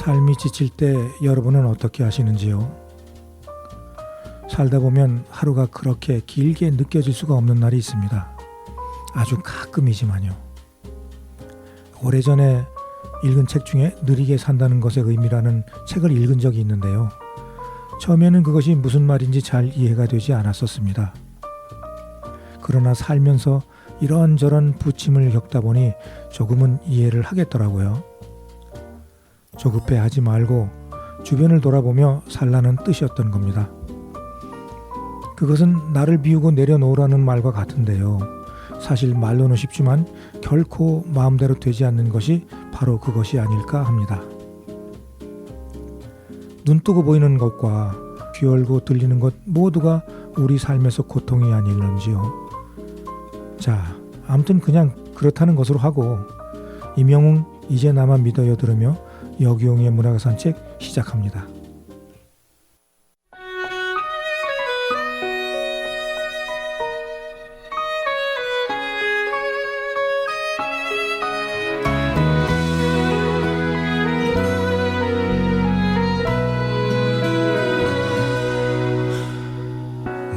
삶이 지칠 때 여러분은 어떻게 하시는지요? 살다 보면 하루가 그렇게 길게 느껴질 수가 없는 날이 있습니다. 아주 가끔이지만요. 오래전에 읽은 책 중에 느리게 산다는 것의 의미라는 책을 읽은 적이 있는데요. 처음에는 그것이 무슨 말인지 잘 이해가 되지 않았었습니다. 그러나 살면서 이런저런 부침을 겪다 보니 조금은 이해를 하겠더라고요. 조급해하지 말고 주변을 돌아보며 살라는 뜻이었던 겁니다. 그것은 나를 비우고 내려놓으라는 말과 같은데요. 사실 말로는 쉽지만 결코 마음대로 되지 않는 것이 바로 그것이 아닐까 합니다. 눈 뜨고 보이는 것과 귀 열고 들리는 것 모두가 우리 삶에서 고통이 아닐런지요. 자, 아무튼 그냥 그렇다는 것으로 하고 임영웅 이제 나만 믿어요 들으며 여기용의 문학의 산책 시작합니다.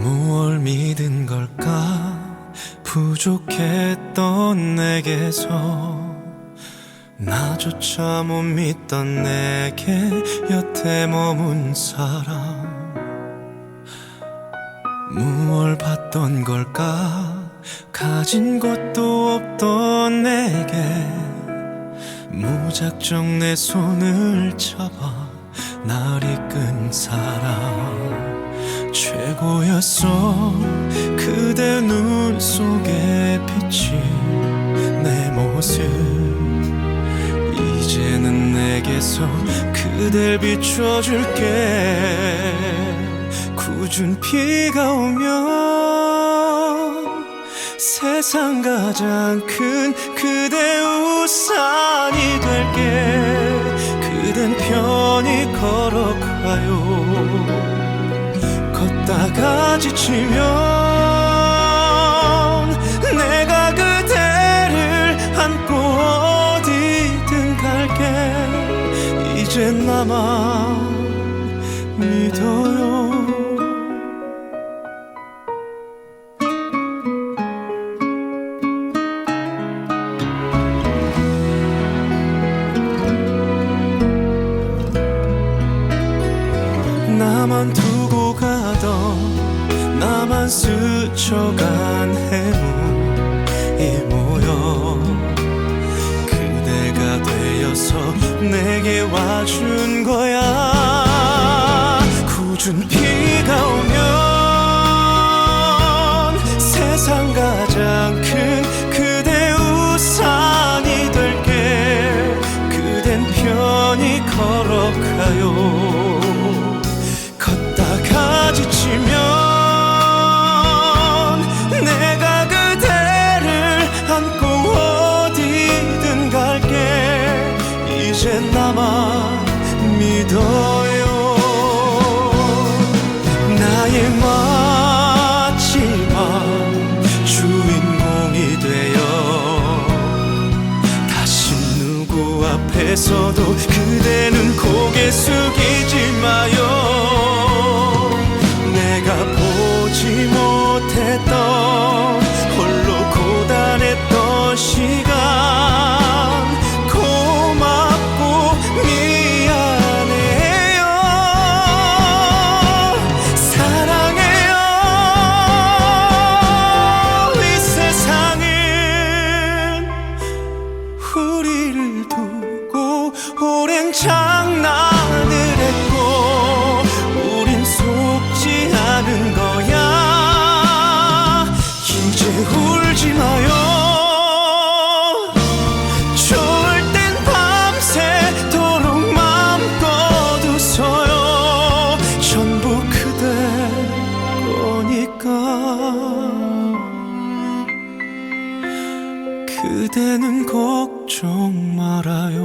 무얼 믿은 걸까? 부족했던 내게서 나조차 못 믿던 내게 여태 머문 사람. 무얼 봤던 걸까? 가진 것도 없던 내게 무작정 내 손을 잡아 날 이끈 사람. 최고였어 그대 눈 속에 비친 내 모습. 이제는 내게서 그댈 비춰줄게. 굳은 비가 오면 세상 가장 큰 그대 우산이 될게. 그댄 편히 걸어가요. 걷다가 지치면 내가 그대를 안고 어디든 갈게. 이젠 나만 믿어요. 나만 두고 가던 나만 스쳐간 해묵이 모여 그대가 되어서 내게 와준 거야. 굳은 비가 오면 세상 가장 큰 그대 우산이 될게. 그댄 편히 걸어가요. 걷다가 지치면 내가 그대를 안고 어디든 갈게. 이젠 나만 믿어요. 나의 마지막 주인공이 되어 다시 누구 앞에서도 그대는 고개 숙이지 마요. 내가 보지 못했던 홀로 고단했던 시간 고맙고 미안해요. 사랑해요. 이 세상은 우리를 두고 오랜 장난을 했고 우린 속지 않은 거야. 이제 울지 마요. 좋을 땐 밤새도록 맘껏 웃어요. 전부 그대 거니까. 그대는 걱정 말아요.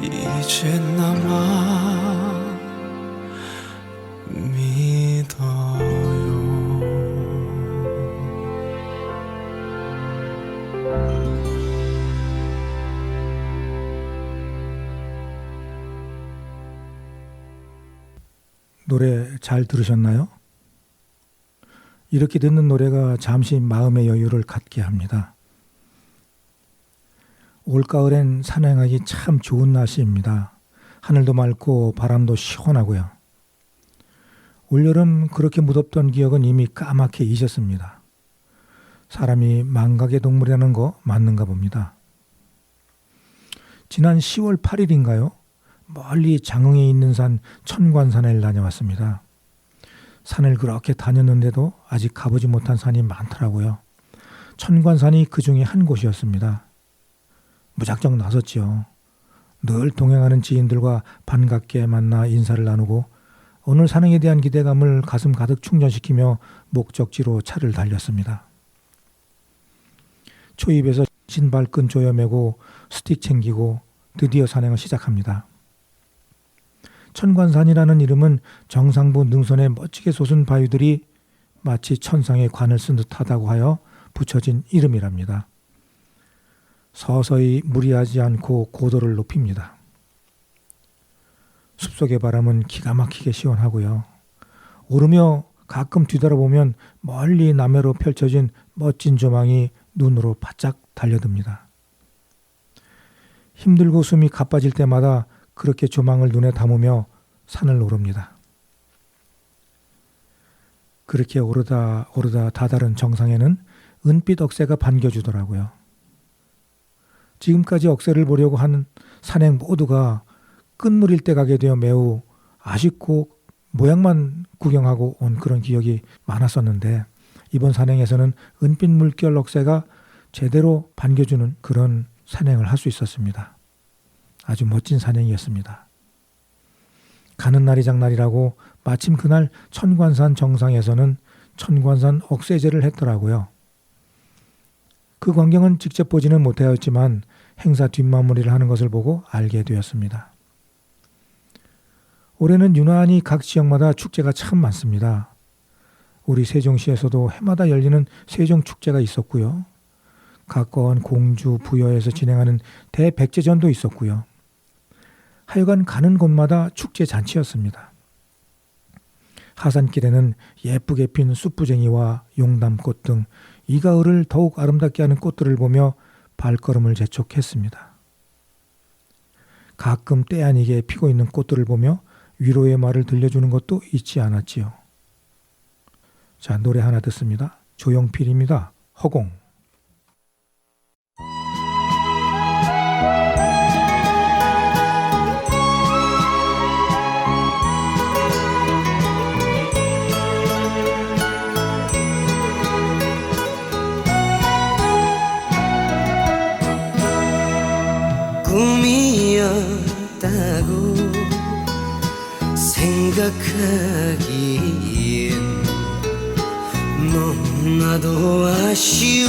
이제 나만 믿어요. 노래 잘 들으셨나요? 이렇게 듣는 노래가 잠시 마음의 여유를 갖게 합니다. 올가을엔 산행하기 참 좋은 날씨입니다. 하늘도 맑고 바람도 시원하고요. 올여름 그렇게 무덥던 기억은 이미 까맣게 잊었습니다. 사람이 망각의 동물이라는 거 맞는가 봅니다. 지난 10월 8일인가요? 멀리 장흥에 있는 산 천관산을 다녀왔습니다. 산을 그렇게 다녔는데도 아직 가보지 못한 산이 많더라고요. 천관산이 그 중에 한 곳이었습니다. 무작정 나섰지요. 늘 동행하는 지인들과 반갑게 만나 인사를 나누고 오늘 산행에 대한 기대감을 가슴 가득 충전시키며 목적지로 차를 달렸습니다. 초입에서 신발끈 조여매고 스틱 챙기고 드디어 산행을 시작합니다. 천관산이라는 이름은 정상부 능선에 멋지게 솟은 바위들이 마치 천상의 관을 쓴 듯하다고 하여 붙여진 이름이랍니다. 서서히 무리하지 않고 고도를 높입니다. 숲속의 바람은 기가 막히게 시원하고요. 오르며 가끔 뒤돌아보면 멀리 남해로 펼쳐진 멋진 조망이 눈으로 바짝 달려듭니다. 힘들고 숨이 가빠질 때마다 그렇게 조망을 눈에 담으며 산을 오릅니다. 그렇게 오르다 다다른 정상에는 은빛 억새가 반겨주더라고요. 지금까지 억새를 보려고 하는 산행 모두가 끝물일 때 가게 되어 매우 아쉽고 모양만 구경하고 온 그런 기억이 많았었는데 이번 산행에서는 은빛 물결 억새가 제대로 반겨주는 그런 산행을 할 수 있었습니다. 아주 멋진 산행이었습니다. 가는 날이 장날이라고 마침 그날 천관산 정상에서는 천관산 억새제를 했더라고요. 그 광경은 직접 보지는 못하였지만 행사 뒷마무리를 하는 것을 보고 알게 되었습니다. 올해는 유난히 각 지역마다 축제가 참 많습니다. 우리 세종시에서도 해마다 열리는 세종축제가 있었고요. 가까운 공주, 부여에서 진행하는 대백제전도 있었고요. 하여간 가는 곳마다 축제 잔치였습니다. 하산길에는 예쁘게 핀 쑥부쟁이와 용담꽃 등 이 가을을 더욱 아름답게 하는 꽃들을 보며 발걸음을 재촉했습니다. 가끔 때 아니게 피고 있는 꽃들을 보며 위로의 말을 들려주는 것도 잊지 않았지요. 자, 노래 하나 듣습니다. 조용필입니다. 허공. 꿈이었다고 생각하기엔 너무나도 아쉬운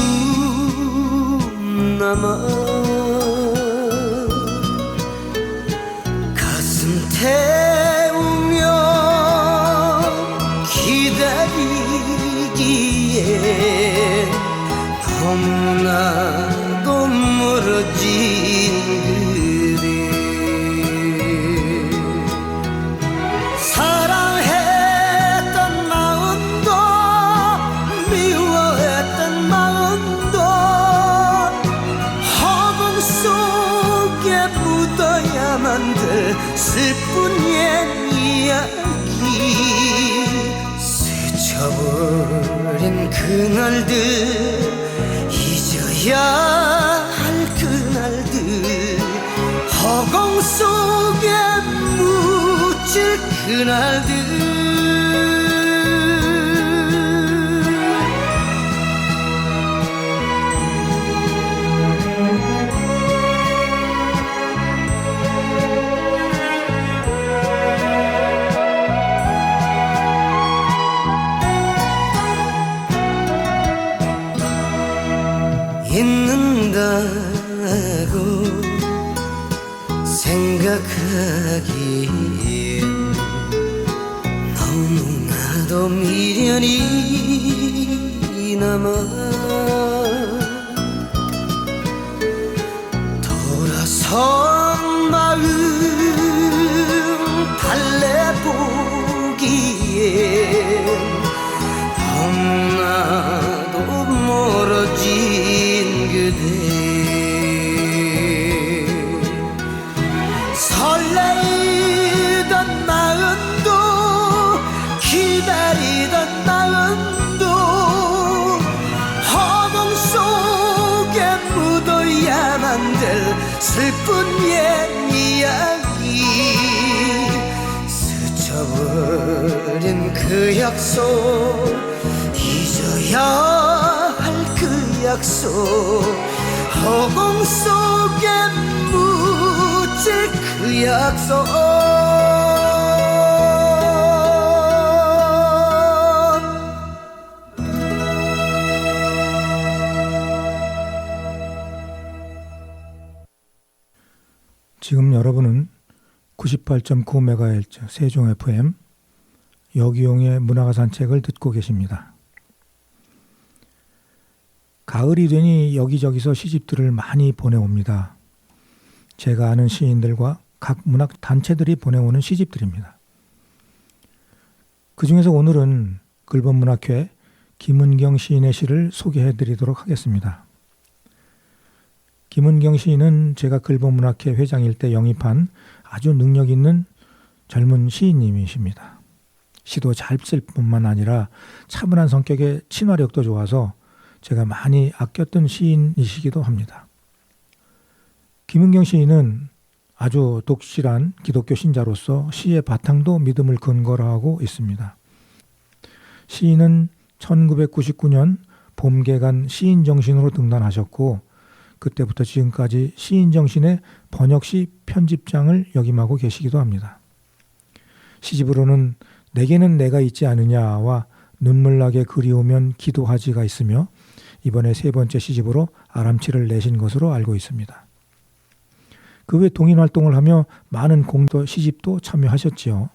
남아 가슴 태우며 기다리기에 너무나도 멀어진 슬픈 옛 이야기 스쳐버린 그날들 잊어야 할 그날들 허공 속에 묻힐 그날들 잊는다고 생각하기엔 너무나도 미련이 남아 돌아선 마음 달래보기엔 슬픈 옛 이야기 스쳐버린 그 약속 잊어야 할 그 약속 허공 속에 묻힐 그 약속 지금 여러분은 98.9MHz 세종 FM 여기용의 문화가 산책을 듣고 계십니다. 가을이 되니 여기저기서 시집들을 많이 보내옵니다. 제가 아는 시인들과 각 문학 단체들이 보내오는 시집들입니다. 그 중에서 오늘은 글본문학회 김은경 시인의 시를 소개해드리도록 하겠습니다. 김은경 시인은 제가 글본문학회 회장일 때 영입한 아주 능력 있는 젊은 시인님이십니다. 시도 잘 쓸 뿐만 아니라 차분한 성격에 친화력도 좋아서 제가 많이 아꼈던 시인이시기도 합니다. 김은경 시인은 아주 독실한 기독교 신자로서 시의 바탕도 믿음을 근거로 하고 있습니다. 시인은 1999년 봄개간 시인정신으로 등단하셨고 그때부터 지금까지 시인정신의 번역시 편집장을 역임하고 계시기도 합니다. 시집으로는 내게는 내가 있지 않으냐와 눈물나게 그리우면 기도하지가 있으며 이번에 세 번째 시집으로 아람치를 내신 것으로 알고 있습니다. 그 외 동인활동을 하며 많은 공도 시집도 참여하셨지요.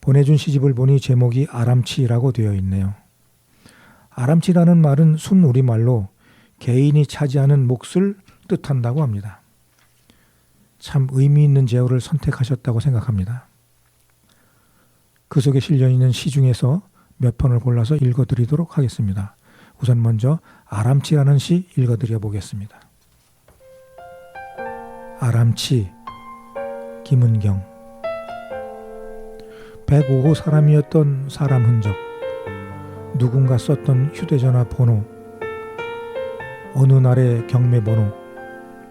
보내준 시집을 보니 제목이 아람치라고 되어 있네요. 아람치라는 말은 순 우리말로 개인이 차지하는 몫을 뜻한다고 합니다. 참 의미 있는 제어를 선택하셨다고 생각합니다. 그 속에 실려있는 시 중에서 몇 편을 골라서 읽어드리도록 하겠습니다. 우선 먼저 아람치라는 시 읽어드려 보겠습니다. 아람치, 김은경. 105호 사람이었던 사람 흔적, 누군가 썼던 휴대전화 번호, 어느 날의 경매 번호,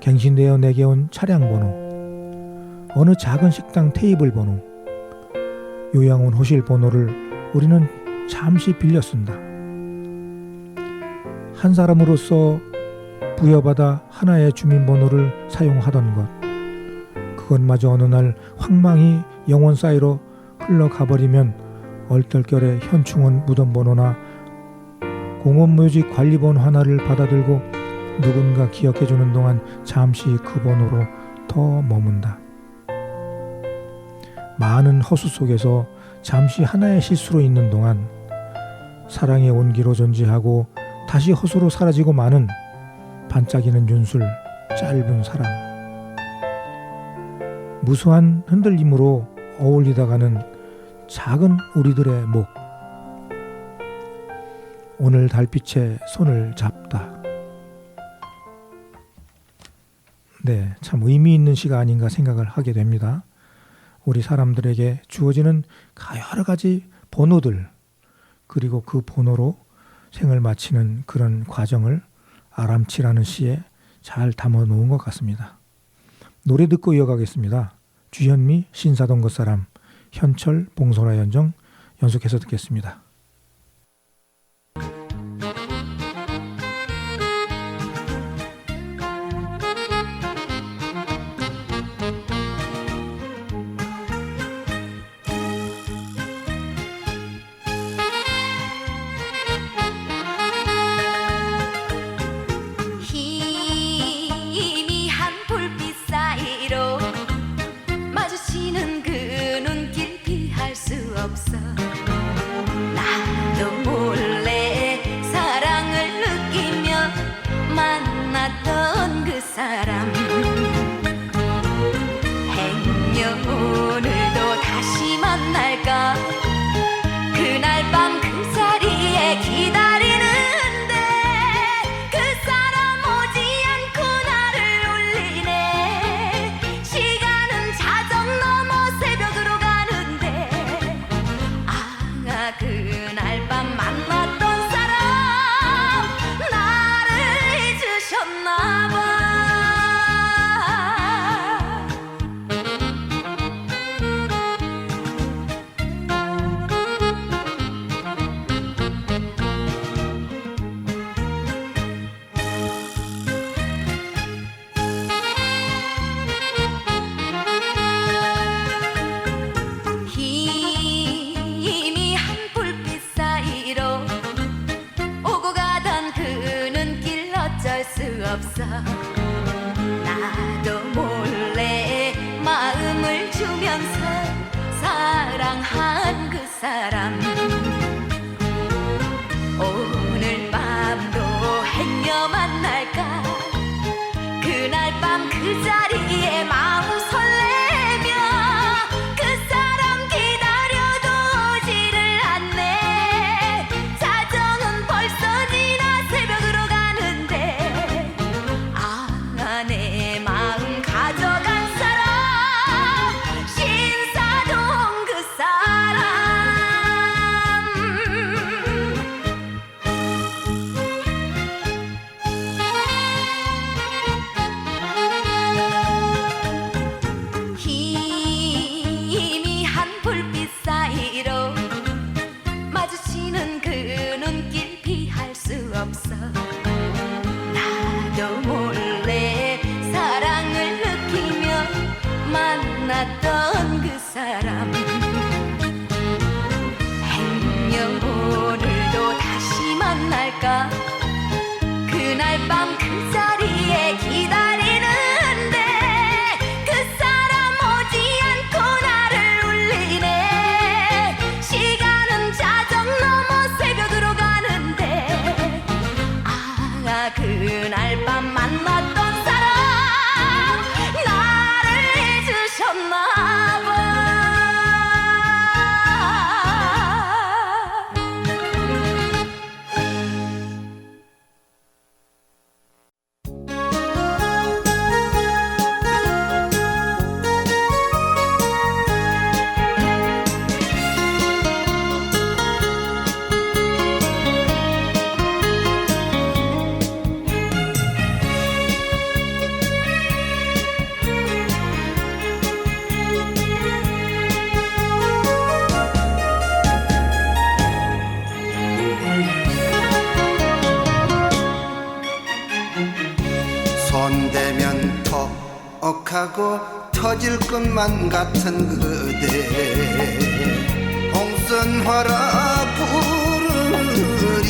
갱신되어 내게 온 차량 번호, 어느 작은 식당 테이블 번호, 요양 온 호실 번호를 우리는 잠시 빌려 쓴다. 한 사람으로서 부여받아 하나의 주민번호를 사용하던 것, 그것마저 어느 날 황망히 영원 사이로 흘러가버리면 얼떨결에 현충원 무덤번호나 공원묘지 관리번호 하나를 받아들고 누군가 기억해주는 동안 잠시 그 번호로 더 머문다. 많은 허수 속에서 잠시 하나의 실수로 있는 동안 사랑의 온기로 존재하고 다시 허수로 사라지고 마는 반짝이는 윤술, 짧은 사랑. 무수한 흔들림으로 어울리다가는 작은 우리들의 목. 오늘 달빛에 손을 잡다. 네, 참 의미 있는 시가 아닌가 생각을 하게 됩니다. 우리 사람들에게 주어지는 여러 가지 번호들, 그리고 그 번호로 생을 마치는 그런 과정을 아람치라는 시에 잘 담아 놓은 것 같습니다. 노래 듣고 이어가겠습니다. 주현미, 신사동 걷사람, 현철, 봉선화 연정 연속해서 듣겠습니다. 희미한 불빛 사이로 마주치는 그 눈길 피할 수 없어. 나 수 없어. 나도 몰래 마음을 주면서 사랑한 그 사람, 오늘 밤도 행여 만날까. 그날 밤 그 자리에 마음 설레며 그 사람 기다려도 오지를 않네. 자정은 벌써 지나 새벽으로 가는데 내 마음 가져간 사람, 신사동 그 사람. 희미한 불빛 사이로 마주치는 그 눈길 피할 수 없어. 나도 몰래 사랑을 느끼며 만났던 그 사람, 행여 오늘도 다시 만날까. 그날 밤 그 자리에 기다리는데 그 사람 오지 않고 나를 울리네. 시간은 자정 넘어 새벽으로 가는데 그날 밤 만났던 사람 나를 잊으셨나 봐. 손대면 턱하고 터질 것만 같은 그대, 홍선화라 부르리.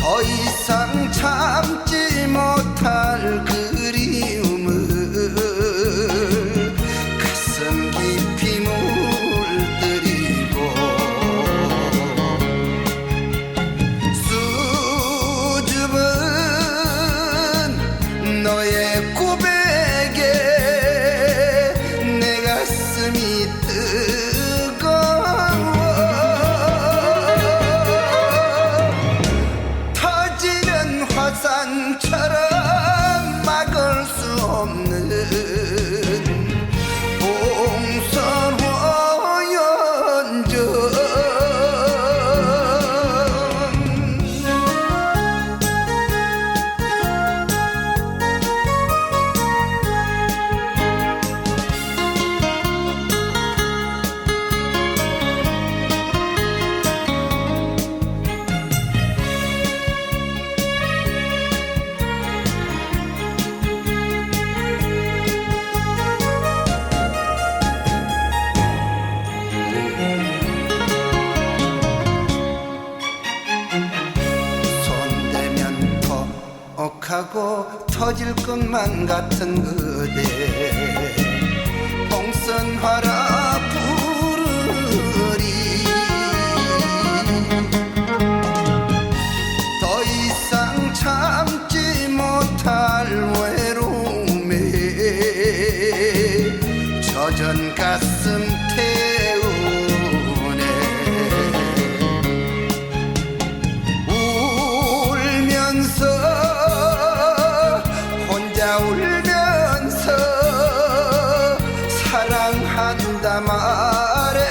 더 이상 참지 못할 그리움을 가슴 깊이 물들이고 너의 고백에 내 가슴이 뜨거워. 터지는 화산처럼 막을 수 없는 봉선화 연전. 하고 터질 것만 같은 그대, 봉선화라 부르리. 더 이상 참지 못할 외로움에 젖은 가슴 태우네. 울면서 사랑한다 말해도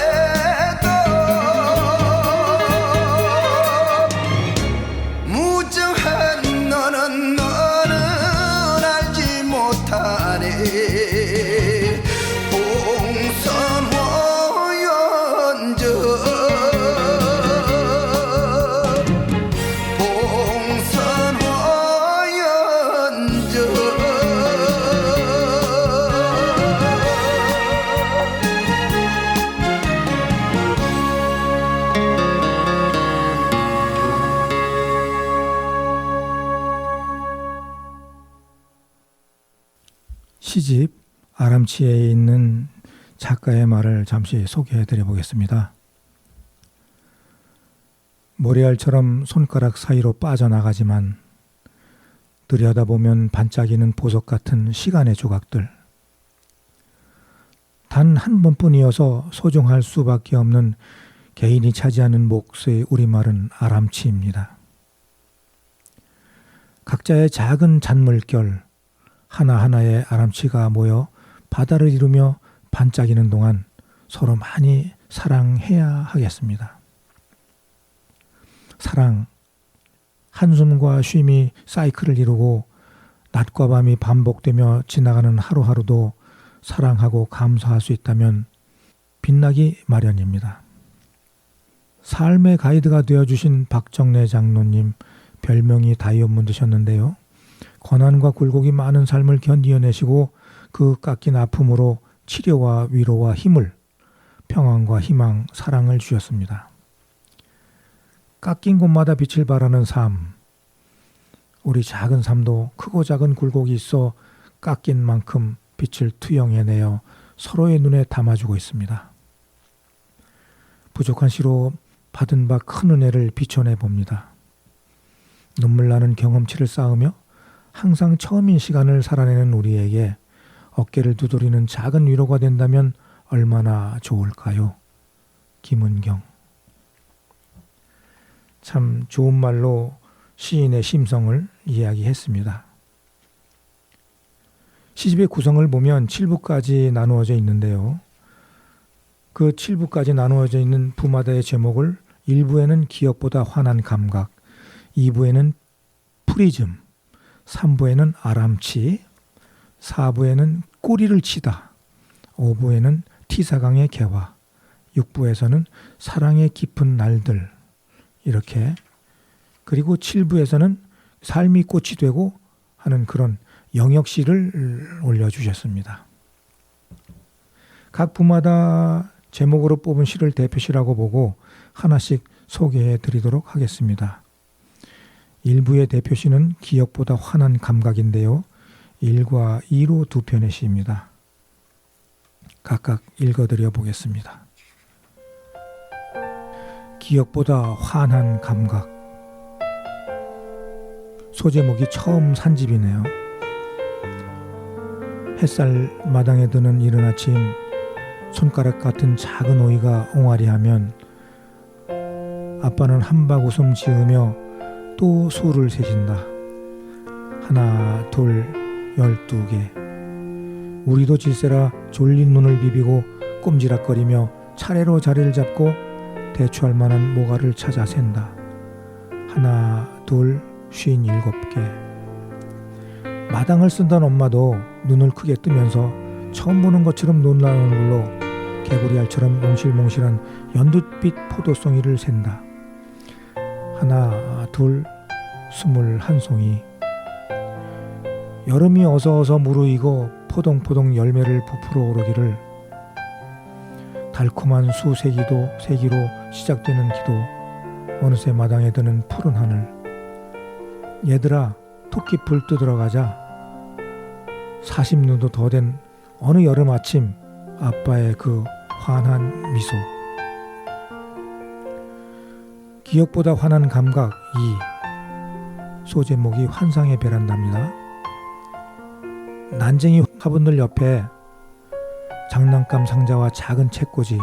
시집 아람치에 있는 작가의 말을 잠시 소개해 드려 보겠습니다. 모래알처럼 손가락 사이로 빠져나가지만 들여다보면 반짝이는 보석 같은 시간의 조각들. 단 한 번뿐이어서 소중할 수밖에 없는 개인이 차지하는 몫의 우리말은 아람치입니다. 각자의 작은 잔물결 하나하나의 아람치가 모여 바다를 이루며 반짝이는 동안 서로 많이 사랑해야 하겠습니다. 사랑, 한숨과 쉼이 사이클을 이루고 낮과 밤이 반복되며 지나가는 하루하루도 사랑하고 감사할 수 있다면 빛나기 마련입니다. 삶의 가이드가 되어주신 박정래 장로님, 별명이 다이아몬드셨는데요. 고난과 굴곡이 많은 삶을 견디어내시고 그 깎인 아픔으로 치료와 위로와 힘을, 평안과 희망, 사랑을 주셨습니다. 깎인 곳마다 빛을 발하는 삶, 우리 작은 삶도 크고 작은 굴곡이 있어 깎인 만큼 빛을 투영해내어 서로의 눈에 담아주고 있습니다. 부족한 시로 받은 바 큰 은혜를 비춰내 봅니다. 눈물 나는 경험치를 쌓으며 항상 처음인 시간을 살아내는 우리에게 어깨를 두드리는 작은 위로가 된다면 얼마나 좋을까요? 김은경. 참 좋은 말로 시인의 심성을 이야기했습니다. 시집의 구성을 보면 7부까지 나누어져 있는데요. 그 7부까지 나누어져 있는 부마다의 제목을 1부에는 기억보다 환한 감각, 2부에는 프리즘, 3부에는 아람치, 4부에는 꼬리를 치다, 5부에는 티사강의 개화, 6부에서는 사랑의 깊은 날들, 이렇게, 그리고 7부에서는 삶이 꽃이 되고 하는 그런 영역시를 올려주셨습니다. 각 부마다 제목으로 뽑은 시를 대표시라고 보고 하나씩 소개해 드리도록 하겠습니다. 1부의 대표시는 기억보다 환한 감각인데요. 1과 2로 두 편의 시입니다. 각각 읽어드려 보겠습니다. 기억보다 환한 감각. 소제목이 처음 산집이네요. 햇살 마당에 드는 이른 아침, 손가락 같은 작은 오이가 옹알이하면 아빠는 한박 웃음 지으며 또 수를 세신다. 하나, 둘, 12개. 우리도 질세라 졸린 눈을 비비고 꼼지락거리며 차례로 자리를 잡고 대추할 만한 모가를 찾아 샌다. 하나, 둘, 57개. 마당을 쓴던 엄마도 눈을 크게 뜨면서 처음 보는 것처럼 놀라는 얼굴로 개구리알처럼 몽실몽실한 연두빛 포도송이를 샌다. 하나, 둘, 21송이. 여름이 어서어서 무르익어 포동포동 열매를 부풀어 오르기를 달콤한 수세기로 시작되는 기도. 어느새 마당에 드는 푸른 하늘. 얘들아, 토끼풀 뜯으러 가자. 40년도 더 된 어느 여름 아침, 아빠의 그 환한 미소. 기억보다 환한 감각 2. 소제목이 환상의 베란다입니다. 난쟁이 화분들 옆에 장난감 상자와 작은 책꽂이,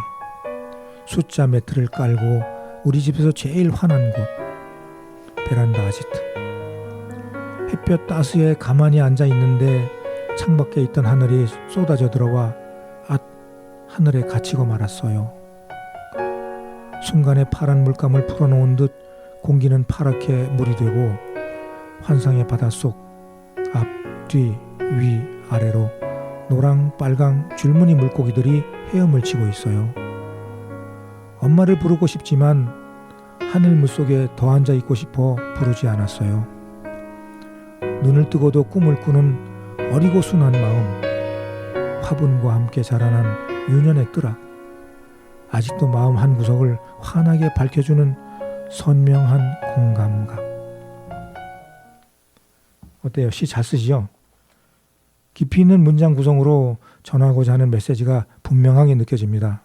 숫자 매트를 깔고 우리 집에서 제일 환한 곳, 베란다 아지트. 햇볕 따스에 가만히 앉아 있는데 창밖에 있던 하늘이 쏟아져 들어와 하늘에 갇히고 말았어요. 순간에 파란 물감을 풀어놓은 듯 공기는 파랗게 물이 되고 환상의 바닷속 앞, 뒤, 위, 아래로 노랑, 빨강, 줄무늬 물고기들이 헤엄을 치고 있어요. 엄마를 부르고 싶지만 하늘 물속에 더 앉아 있고 싶어 부르지 않았어요. 눈을 뜨고도 꿈을 꾸는 어리고 순한 마음, 화분과 함께 자라난 유년의 뜰악, 아직도 마음 한 구석을 환하게 밝혀주는 선명한 공감각. 어때요? 시 잘 쓰시죠? 깊이 있는 문장 구성으로 전하고자 하는 메시지가 분명하게 느껴집니다.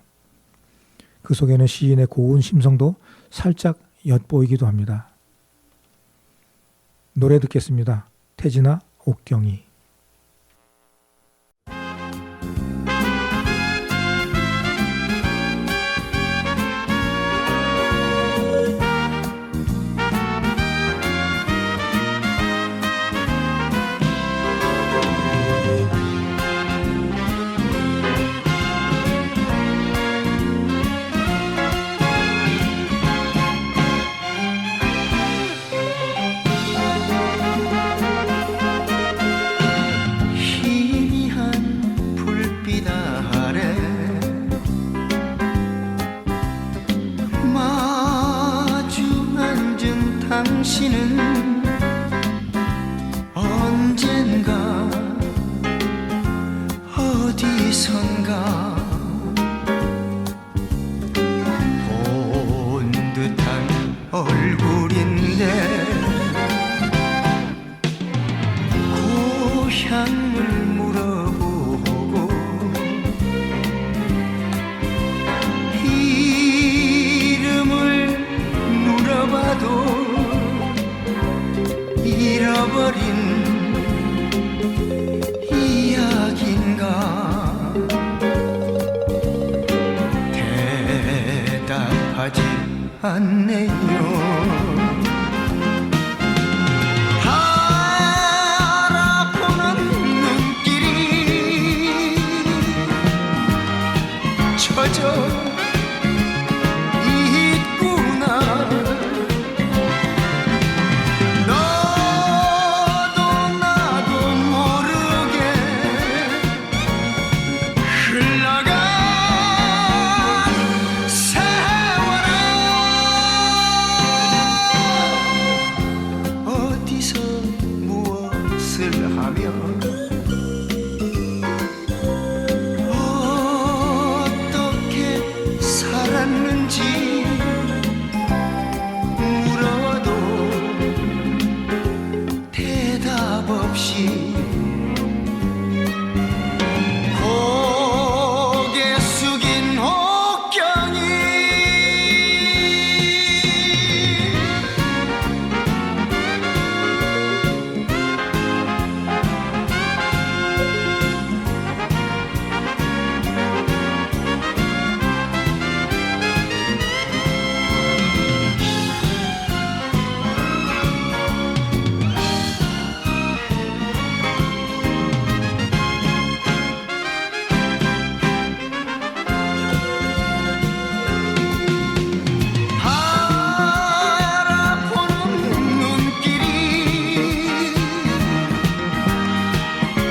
그 속에는 시인의 고운 심성도 살짝 엿보이기도 합니다. 노래 듣겠습니다. 태진아 옥경이. 희미한 불빛 아래 마주 앉은 당신은 언젠가 어디선가 본 듯한 얼굴인데 고향을 물어보고 이름을 물어봐도 잃어버린 이야기인가 대답하지 않네요. 젖어 있구나. 너도 나도 모르게 흘러간 세월아 어디서 무엇을 하며 살았는지 물어도 대답 없이 고개 숙인 옥경이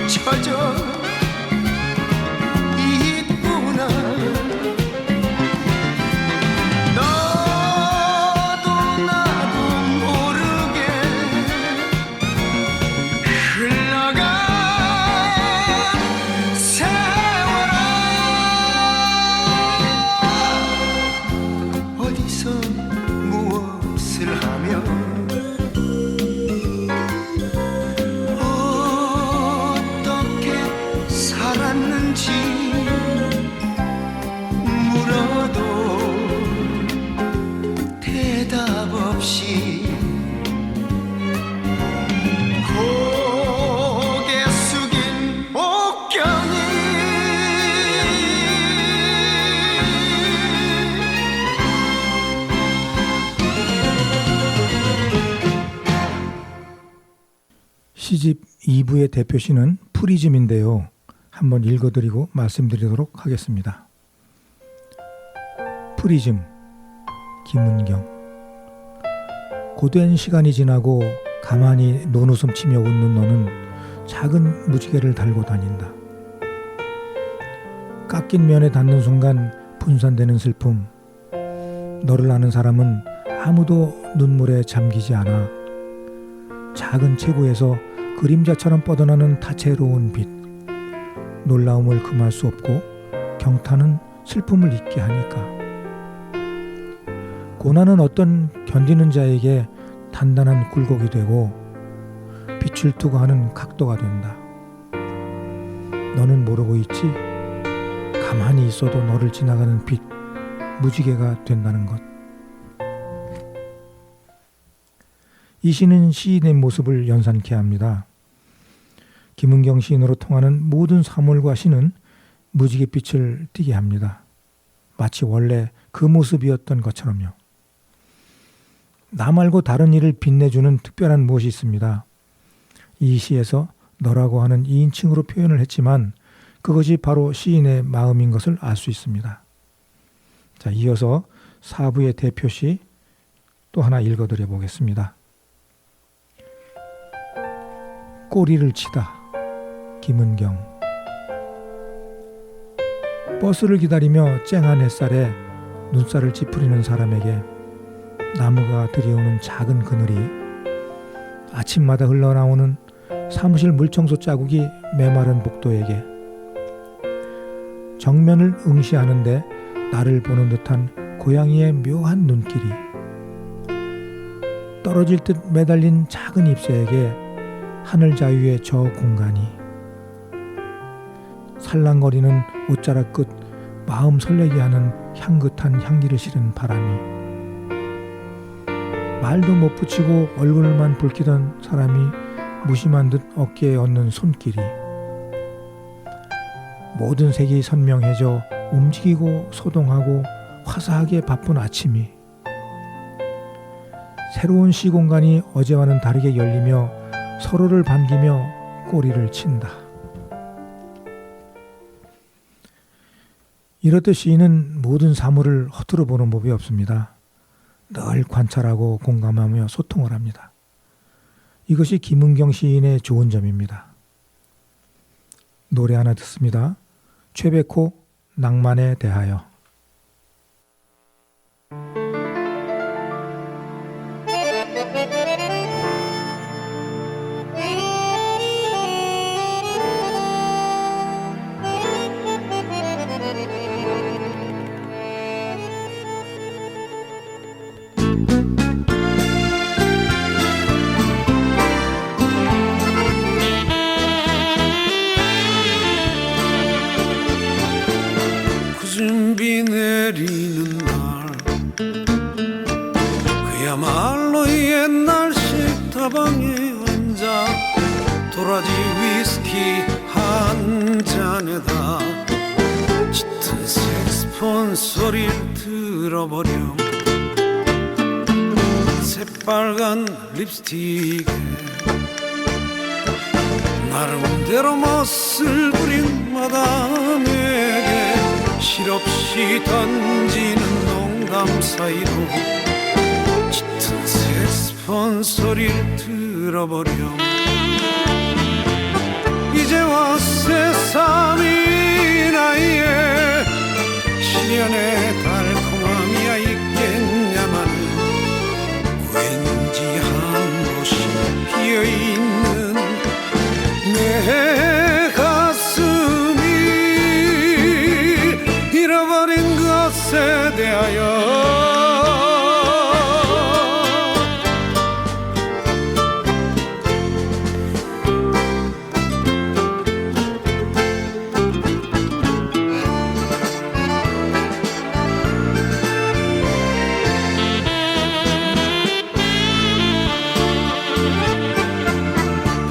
젖어 있구나. 너도 나도 모르게 흘러간 세월아 어디서 무엇을 하며 살았는지 물어도 대답 없이 고개 숙인 옥경이 시집 2부의 대표시는 프리즘인데요. 한번 읽어드리고 말씀드리도록 하겠습니다. 프리즘, 김은경. 고된 시간이 지나고 가만히 눈웃음 치며 웃는 너는 작은 무지개를 달고 다닌다. 깎인 면에 닿는 순간 분산되는 슬픔. 너를 아는 사람은 아무도 눈물에 잠기지 않아. 작은 체구에서 그림자처럼 뻗어나는 다채로운 빛. 놀라움을 금할 수 없고 경탄은 슬픔을 잊게 하니까. 고난은 어떤 견디는 자에게 단단한 굴곡이 되고 빛을 투구하는 각도가 된다. 너는 모르고 있지? 가만히 있어도 너를 지나가는 빛, 무지개가 된다는 것. 이 시는 시인의 모습을 연상케 합니다. 김은경 시인으로 통하는 모든 사물과 시는 무지갯빛을 띠게 합니다. 마치 원래 그 모습이었던 것처럼요. 나 말고 다른 이를 빛내주는 특별한 무엇이 있습니다. 이 시에서 너라고 하는 2인칭으로 표현을 했지만 그것이 바로 시인의 마음인 것을 알 수 있습니다. 자, 이어서 4부의 대표시 또 하나 읽어드려 보겠습니다. 꼬리를 치다. 김은경. 버스를 기다리며 쨍한 햇살에 눈살을 찌푸리는 사람에게 나무가 들이오는 작은 그늘이, 아침마다 흘러나오는 사무실 물청소 자국이 메마른 복도에게, 정면을 응시하는데 나를 보는 듯한 고양이의 묘한 눈길이, 떨어질 듯 매달린 작은 잎새에게 하늘 자유의 저 공간이, 살랑거리는 옷자락 끝 마음 설레게 하는 향긋한 향기를 실은 바람이, 말도 못 붙이고 얼굴만 붉히던 사람이 무심한 듯 어깨에 얹는 손길이, 모든 색이 선명해져 움직이고 소동하고 화사하게 바쁜 아침이, 새로운 시공간이 어제와는 다르게 열리며 서로를 반기며 꼬리를 친다. 이렇듯 시인은 모든 사물을 허투루 보는 법이 없습니다. 늘 관찰하고 공감하며 소통을 합니다. 이것이 김은경 시인의 좋은 점입니다. 노래 하나 듣습니다. 최백호 낭만에 대하여. 구준비 내리는 날, 그야말로 옛날 식다방에 앉아 도라지 위스키 한 잔에다 짙은 색스폰 소리를 들어버려 새빨간 립스틱에 나름대로 멋을 부린 마담에게 실없이 던지는 농담 사이로 짙은 색스폰 소리를 들어버려 이제와 새삼이 나이에 시련의 달콤함이야 있겠냐마는 왠지 한 곳이 비어있는 내 가슴이 잃어버린 것에 대하여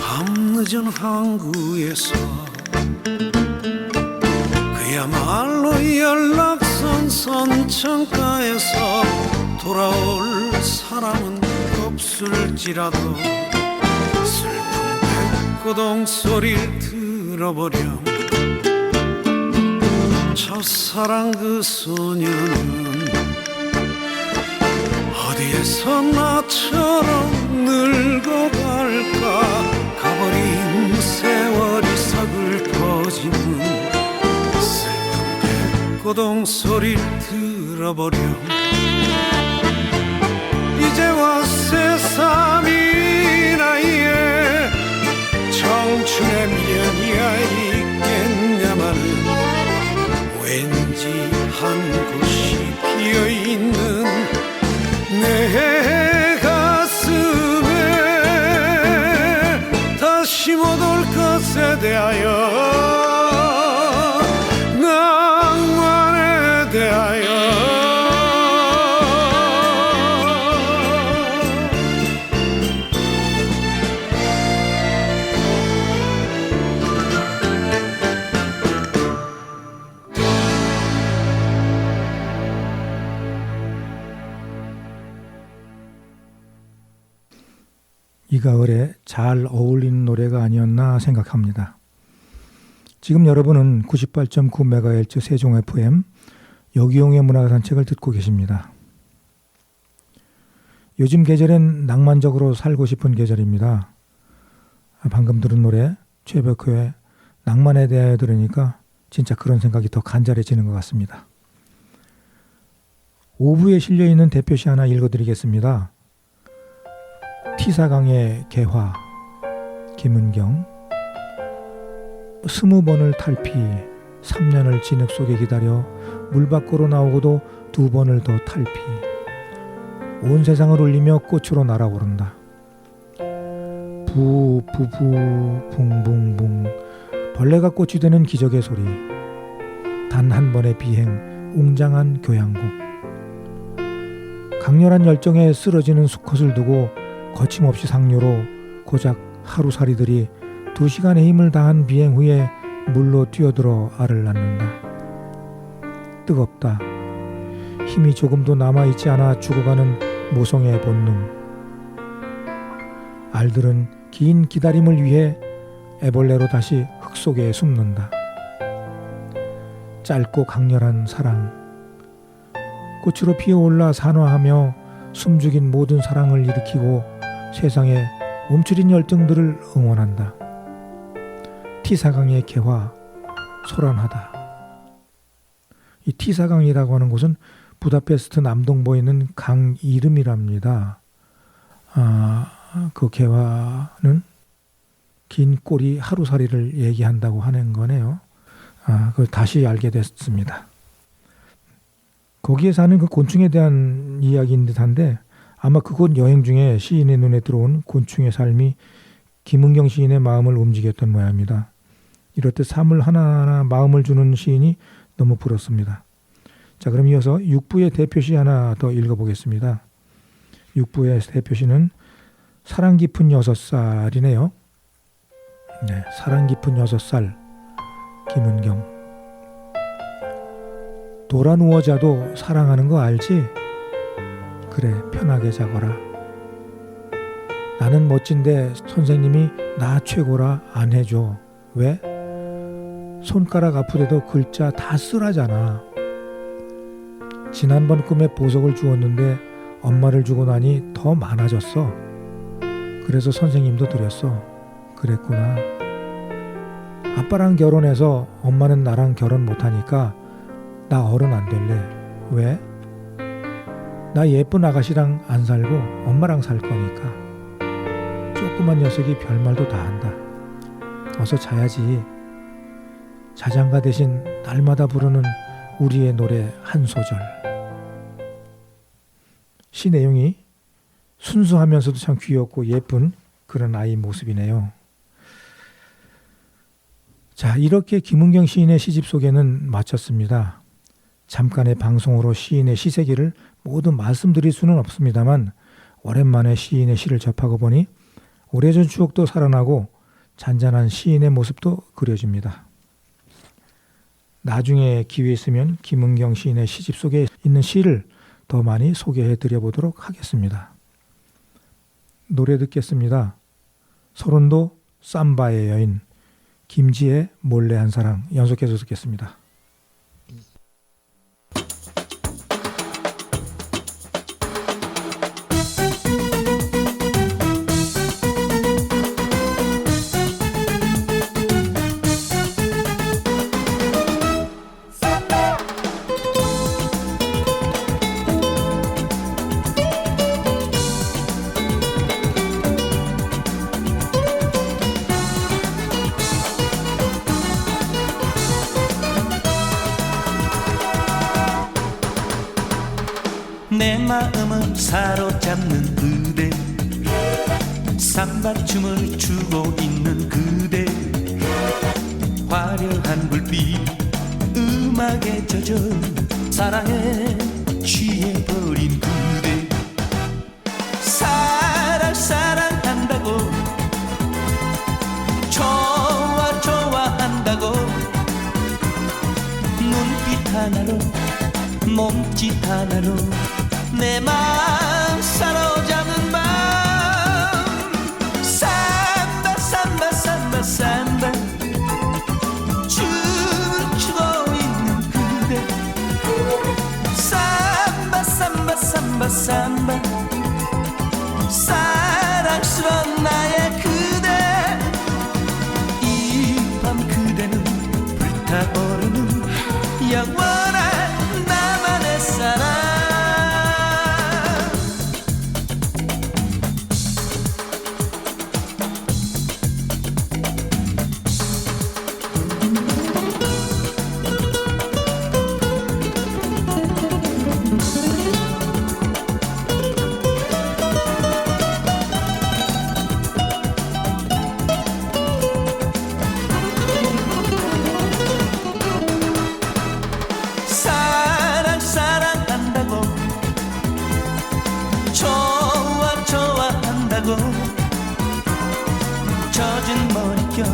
밤늦은 항구에서 그야말로 연락선 선창가에서 돌아올 사람은 없을지라도 슬픈 백고동 소리를 들어버려 첫사랑 그 소녀는 어디에서 나처럼 늙어갈까 가버린 세월이 서글퍼지는 고동 소리를 들어버려 이제와 새삼이 나이에 청춘의 미련이야 있겠냐마는 왠지 한 곳이 비어있는 내 가슴에 다시 못 올 것에 대하여 이 가을에 잘 어울리는 노래가 아니었나 생각합니다. 지금 여러분은 98.9MHz 세종 FM 여기용의 문화산책을 듣고 계십니다. 요즘 계절엔 낭만적으로 살고 싶은 계절입니다. 방금 들은 노래 최백호의 낭만에 대하여 들으니까 진짜 그런 생각이 더 간절해지는 것 같습니다. 5부에 실려있는 대표시 하나 읽어드리겠습니다. 티사강의 개화, 김은경. 20번을 탈피, 3년을 진흙 속에 기다려 물 밖으로 나오고도 2번을 더 탈피. 온 세상을 울리며 꽃으로 날아오른다. 부부부 붕붕붕 벌레가 꽃이 되는 기적의 소리. 단 한 번의 비행, 웅장한 교향곡. 강렬한 열정에 쓰러지는 수컷을 두고 거침없이 상류로 고작 하루살이들이 2시간의 힘을 다한 비행 후에 물로 뛰어들어 알을 낳는다. 뜨겁다. 힘이 조금도 남아있지 않아 죽어가는 모성의 본능. 알들은 긴 기다림을 위해 애벌레로 다시 흙 속에 숨는다. 짧고 강렬한 사랑. 꽃으로 피어올라 산화하며 숨죽인 모든 사랑을 일으키고 세상에 움츠린 열정들을 응원한다. 티사강의 개화, 소란하다. 이 티사강이라고 하는 곳은 부다페스트 남동부에 있는 강 이름이랍니다. 그 개화는 긴 꼬리 하루살이를 얘기한다고 하는 거네요. 그걸 다시 알게 됐습니다. 거기에 사는 그 곤충에 대한 이야기인 듯한데 아마 그곳 여행 중에 시인의 눈에 들어온 곤충의 삶이 김은경 시인의 마음을 움직였던 모양입니다. 이렇듯 삶을 하나하나 마음을 주는 시인이 너무 부럽습니다. 자, 그럼 이어서 6부의 대표시 하나 더 읽어보겠습니다. 6부의 대표시는 사랑 깊은 6살이네요. 네, 사랑 깊은 6살 김은경. 돌아 누워 자도 사랑하는 거 알지? 그래, 편하게 자거라. 나는 멋진데 선생님이 나 최고라 안 해줘. 왜? 손가락 아프대도 글자 다 쓰라잖아. 지난번 꿈에 보석을 주었는데 엄마를 주고 나니 더 많아졌어. 그래서 선생님도 드렸어. 그랬구나. 아빠랑 결혼해서 엄마는 나랑 결혼 못하니까 나 어른 안 될래. 왜? 나 예쁜 아가씨랑 안 살고 엄마랑 살 거니까. 조그만 녀석이 별말도 다 한다. 어서 자야지. 자장가 대신 날마다 부르는 우리의 노래 한 소절. 시 내용이 순수하면서도 참 귀엽고 예쁜 그런 아이 모습이네요. 자, 이렇게 김은경 시인의 시집 소개는 마쳤습니다. 잠깐의 방송으로 시인의 시세기를 모두 말씀드릴 수는 없습니다만 오랜만에 시인의 시를 접하고 보니 오래전 추억도 살아나고 잔잔한 시인의 모습도 그려집니다. 나중에 기회 있으면 김은경 시인의 시집 속에 있는 시를 더 많이 소개해 드려 보도록 하겠습니다. 노래 듣겠습니다. 서른도 삼바의 여인, 김지의 몰래 한 사랑 연속해서 듣겠습니다. 내 마음을 사로잡는 그대, 삼바춤을 추고 있는 그대, 화려한 불빛 음악에 젖어 사랑에 취해버린 그대. 사랑한다고, 좋아한다고, 눈빛 하나로 몸짓 하나로 내 마음 사로잡는 밤. 사랑스러운 나의 그대 이 밤 그대는 불타오르는 영원한 나만의 사랑 사랑한다고 좋아한다고 젖은 머릿결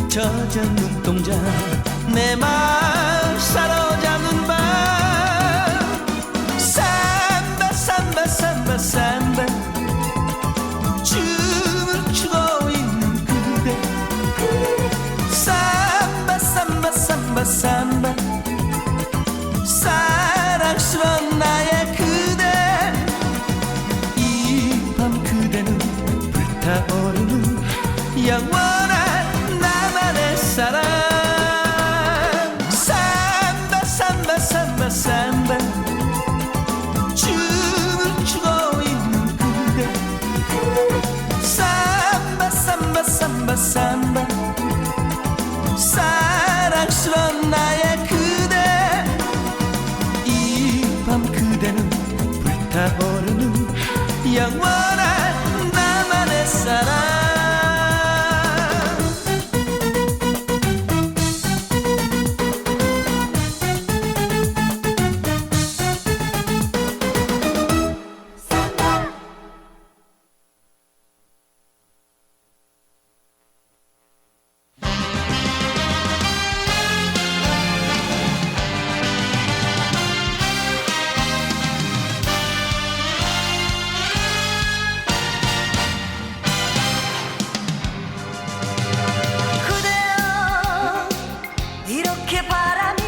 젖은 눈동자 내 맘 사로잡는 밤 삼바 삼바 삼바 삼바 춤을 추고 있는 그대 삼바 삼바 삼바 삼바 사랑스러운 나의 그대 이 밤 그대는 불타오르는 영원한 나만의 사랑 삼바 삼바 삼바 삼바 춤을 추고 있는 그대 삼바 삼바 삼바 삼바 사랑스러운 나의 그대 이 밤 그대는 불타오르는 영원한 나만의 사랑 그대여 이렇게 바람이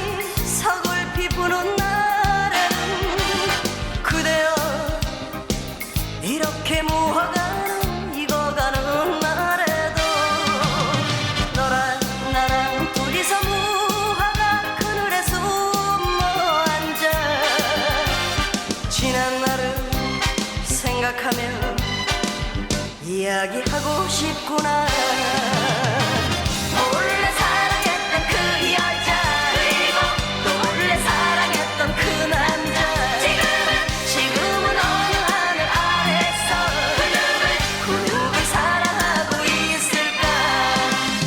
서글피 부는 날엔 그대여 이렇게 무화과 익어가는 날에도 너랑 나랑 둘이서 무화과 그늘에 숨어 앉아 지난 날을 생각하며 이야기하고 싶구나 몰래 사랑했던 그 여자 그리고 또 몰래 사랑했던 그 남자 지금은 어느 하늘 아래서 그 누굴 사랑하고 있을까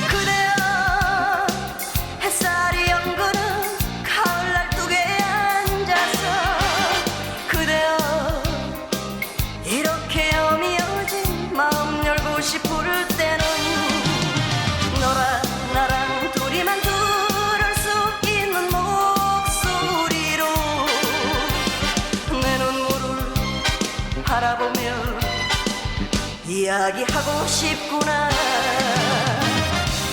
그대여 햇살이 연그는 가을 날뚝에 앉아서 그대여 이렇게 여미어진 마음 열고 싶을 때는 너랑 나랑 둘이만 들을 수 있는 목소리로 내 눈물을 바라보며 이야기하고 싶구나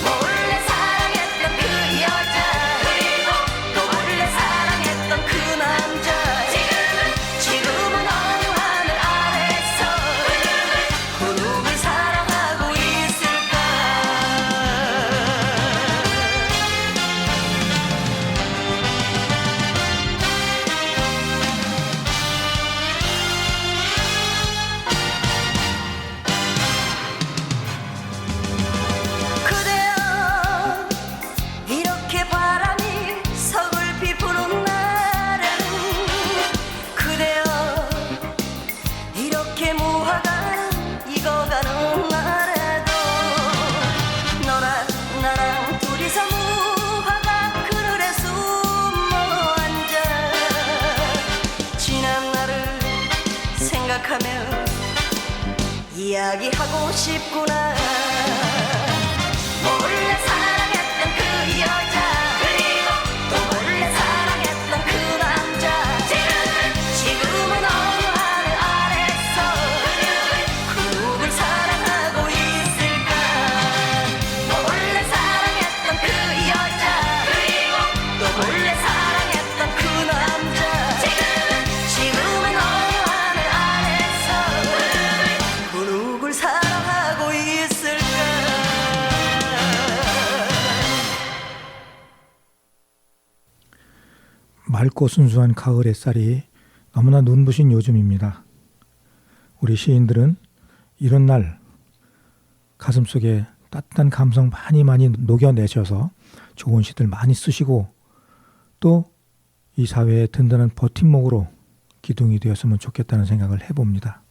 몰래 사랑했던 그 여자 그리고 또 몰래 사랑했던 그 남자 지금은 어느 하늘 아래서 그 누굴 사랑하고 있을까 그대여 이렇게 바람이 서글피 부는 날엔 그대여 이렇게 무화과 익어가는 날에도 너랑 나랑 둘이서 무화과 그늘에 숨어 앉아 지난 날을 생각하며 이야기하고 싶구나 몰래 사랑했던 그 여자 그리고 또 몰래 사랑했던 그 남자 지금은 어느 하늘 아래서 그 누굴 사랑하고 있을까 몰래 사랑했던 그 여자 그리고 또 몰래 사랑했던 그 남자 지금은 어느 하늘 아래서 그 누굴 사랑 맑고 순수한 가을 햇살이 너무나 눈부신 요즘입니다. 우리 시인들은 이런 날 가슴속에 따뜻한 감성 많이 녹여내셔서 좋은 시들 많이 쓰시고 또 이 사회의 든든한 버팀목으로 기둥이 되었으면 좋겠다는 생각을 해봅니다.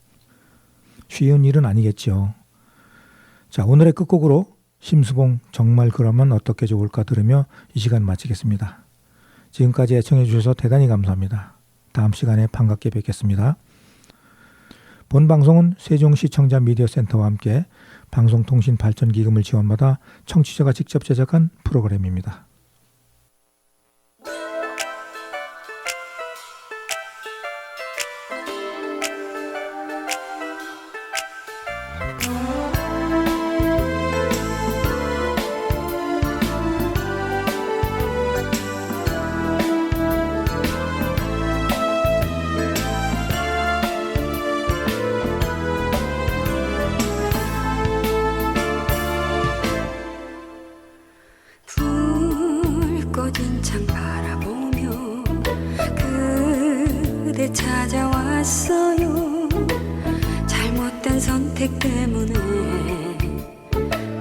쉬운 일은 아니겠죠. 자, 오늘의 끝곡으로 심수봉 정말 그러면 어떻게 좋을까 들으며 이 시간 마치겠습니다. 지금까지 애청해 주셔서 대단히 감사합니다. 다음 시간에 반갑게 뵙겠습니다. 본 방송은 세종시청자 미디어센터와 함께 방송통신발전기금을 지원받아 청취자가 직접 제작한 프로그램입니다. 불꽃인 창 바라보며 그대 찾아왔어요. 잘못된 선택 때문에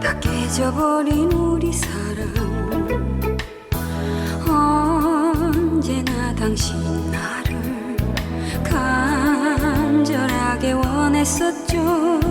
다 깨져버린 우리 사랑. 언제나 당신 나를 간절하게 원했었죠.